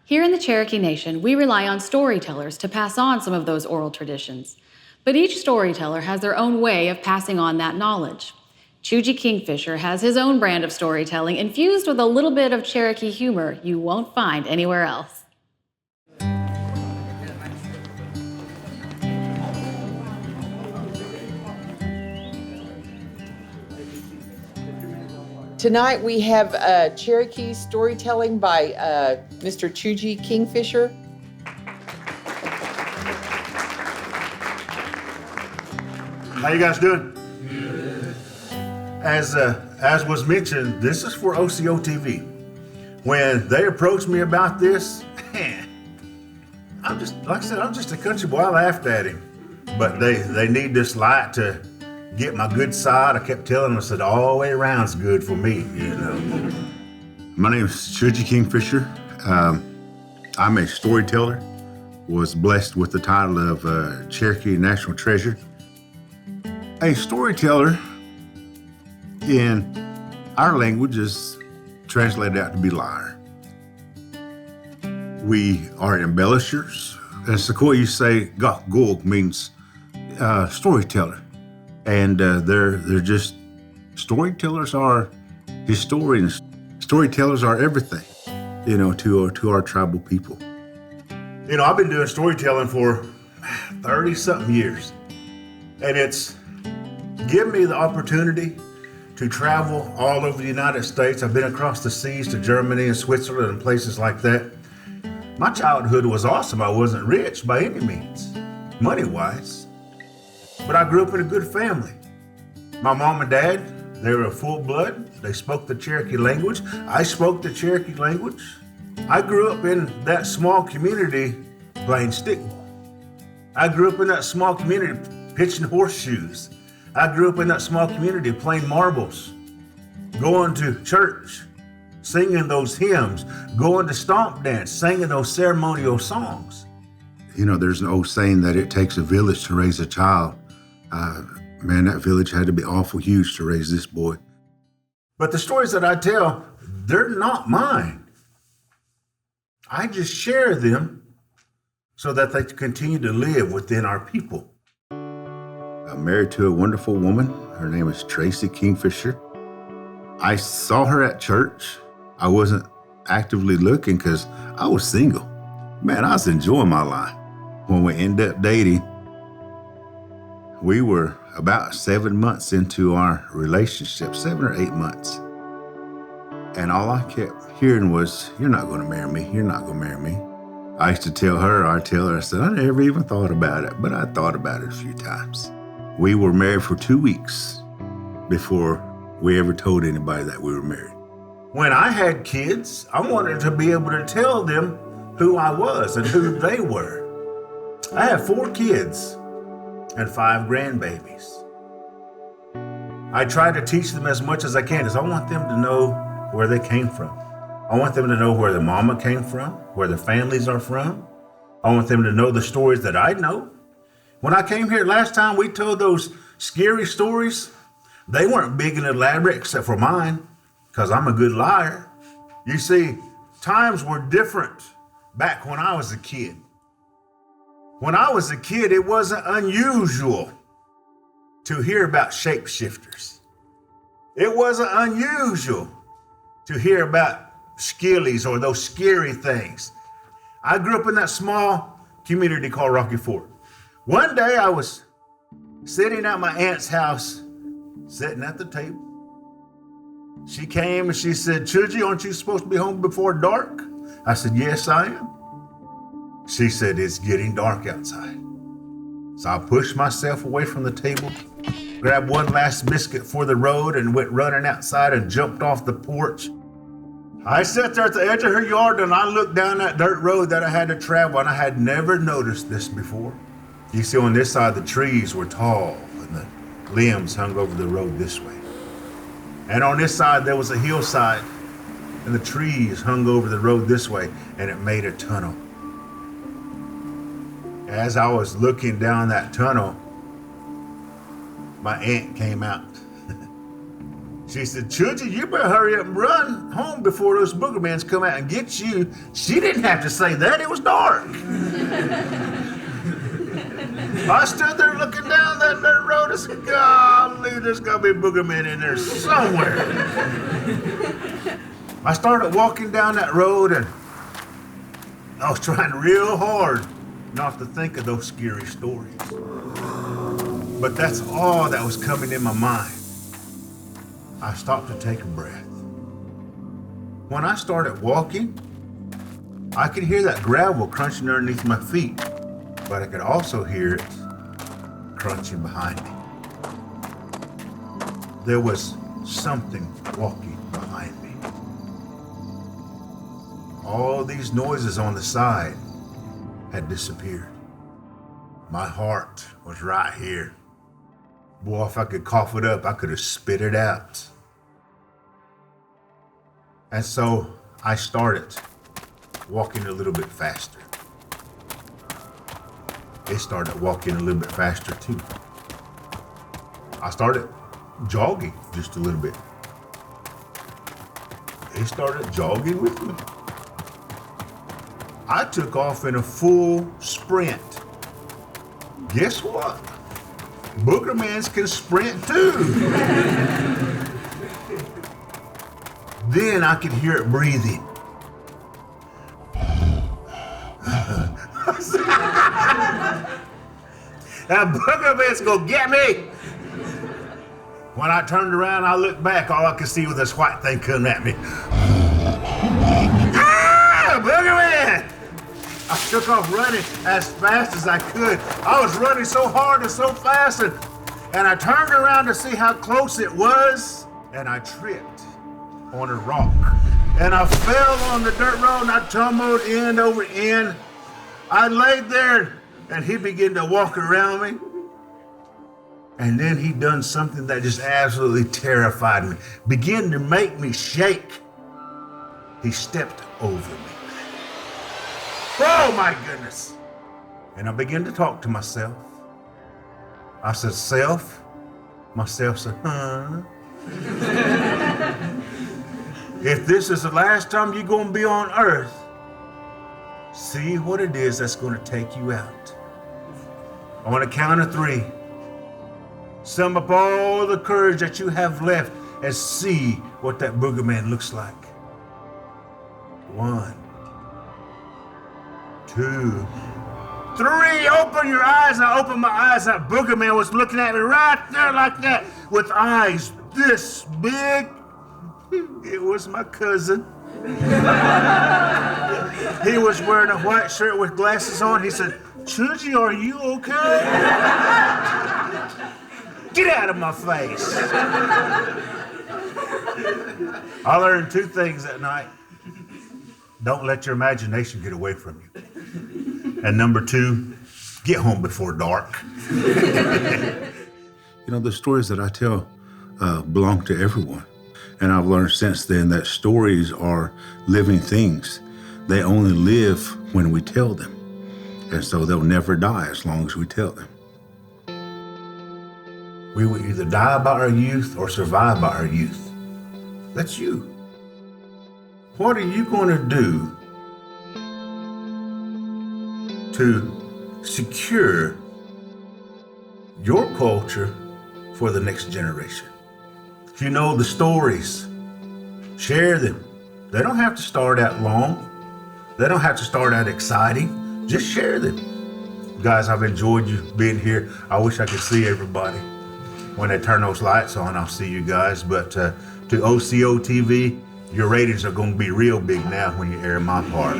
Here in the Cherokee Nation, we rely on storytellers to pass on some of those oral traditions. But each storyteller has their own way of passing on that knowledge. Choogie Kingfisher has his own brand of storytelling infused with a little bit of Cherokee humor you won't find anywhere else. Tonight we have Cherokee storytelling by Mr. Choogie Kingfisher. How you guys doing? Good. As was mentioned, this is for OsiyoTV. When they approached me about this, man, I'm just a country boy. I laughed at him, but they need this light to get my good side. I kept telling them, I said, all the way around's good for me, you know. My name is Choogie Kingfisher. I'm a storyteller, was blessed with the title of Cherokee National Treasure. A storyteller in our language is translated out to be liar. We are embellishers. In Sequoia, you say gog means storyteller. And they're just, storytellers are historians. Storytellers are everything, you know, to our tribal people. You know, I've been doing storytelling for 30-something years. And it's given me the opportunity to travel all over the United States. I've been across the seas to Germany and Switzerland and places like that. My childhood was awesome. I wasn't rich by any means, money-wise. But I grew up in a good family. My mom and dad, they were full blood. They spoke the Cherokee language. I spoke the Cherokee language. I grew up in that small community playing stickball. I grew up in that small community pitching horseshoes. I grew up in that small community playing marbles, going to church, singing those hymns, going to stomp dance, singing those ceremonial songs. You know, there's an old saying that it takes a village to raise a child. Man, that village had to be awful huge to raise this boy. But the stories that I tell, they're not mine. I just share them so that they continue to live within our people. I'm married to a wonderful woman. Her name is Cherokee Kingfisher. I saw her at church. I wasn't actively looking because I was single. Man, I was enjoying my life. When we ended up dating, we were about 7 months into our relationship, 7 or 8 months. And all I kept hearing was, you're not going to marry me. You're not going to marry me. I used to tell her, I said, I never even thought about it, but I thought about it a few times. We were married for 2 weeks before we ever told anybody that we were married. When I had kids, I wanted to be able to tell them who I was and who they were. I have 4 kids and 5 grandbabies. I try to teach them as much as I can, because I want them to know where they came from. I want them to know where their mama came from, where their families are from. I want them to know the stories that I know. When I came here last time, we told those scary stories. They weren't big and elaborate except for mine, because I'm a good liar. You see, times were different back when I was a kid. When I was a kid, it wasn't unusual to hear about shapeshifters. It wasn't unusual to hear about skillies or those scary things. I grew up in that small community called Rocky Ford. One day I was sitting at my aunt's house, sitting at the table. She came and she said, Choogie, aren't you supposed to be home before dark? I said, yes, I am. She said, it's getting dark outside. So I pushed myself away from the table, grabbed one last biscuit for the road and went running outside and jumped off the porch. I sat there at the edge of her yard and I looked down that dirt road that I had to travel, and I had never noticed this before. You see, on this side, the trees were tall and the limbs hung over the road this way. And on this side, there was a hillside and the trees hung over the road this way, and it made a tunnel. As I was looking down that tunnel, my aunt came out. She said, Choogie, you better hurry up and run home before those boogermans come out and get you. She didn't have to say that, it was dark. I stood there looking down that dirt road and said, golly, there's gotta be a boogerman in there somewhere. I started walking down that road and I was trying real hard not to think of those scary stories. But that's all that was coming in my mind. I stopped to take a breath. When I started walking, I could hear that gravel crunching underneath my feet, but I could also hear it crunching behind me. There was something walking behind me. All these noises on the side had disappeared. My heart was right here. Boy, if I could cough it up, I could have spit it out. And so I started walking a little bit faster. They started walking a little bit faster too. I started jogging just a little bit. They started jogging with me. I took off in a full sprint. Guess what? Boogermans can sprint too. Then I could hear it breathing. That boogerman's gonna get me. When I turned around, I looked back, all I could see was this white thing coming at me. Ah, boogerman! I took off running as fast as I could. I was running so hard and so fast, and I turned around to see how close it was, and I tripped on a rock. And I fell on the dirt road, and I tumbled end over end. I laid there, and he began to walk around me. And then he done something that just absolutely terrified me, began to make me shake. He stepped over me. Oh my goodness. And I began to talk to myself. I said, self? Myself said, huh? If this is the last time you're gonna be on earth, see what it is that's gonna take you out. On a count of 3, sum up all the courage that you have left and see what that boogerman looks like. 1, 2, 3, open your eyes. I opened my eyes. That boogerman was looking at me right there like that with eyes this big. It was my cousin. He was wearing a white shirt with glasses on. He said, Choogie, are you okay? Get out of my face. I learned 2 things that night. Don't let your imagination get away from you. And number 2, get home before dark. You know, the stories that I tell belong to everyone. And I've learned since then that stories are living things. They only live when we tell them. And so they'll never die as long as we tell them. We will either die by our youth or survive by our youth. That's you. What are you going to do to secure your culture for the next generation? If you know the stories, share them. They don't have to start out long. They don't have to start out exciting. Just share them. Guys, I've enjoyed you being here. I wish I could see everybody. When they turn those lights on, I'll see you guys. But to OsiyoTV, your ratings are going to be real big now when you air my part.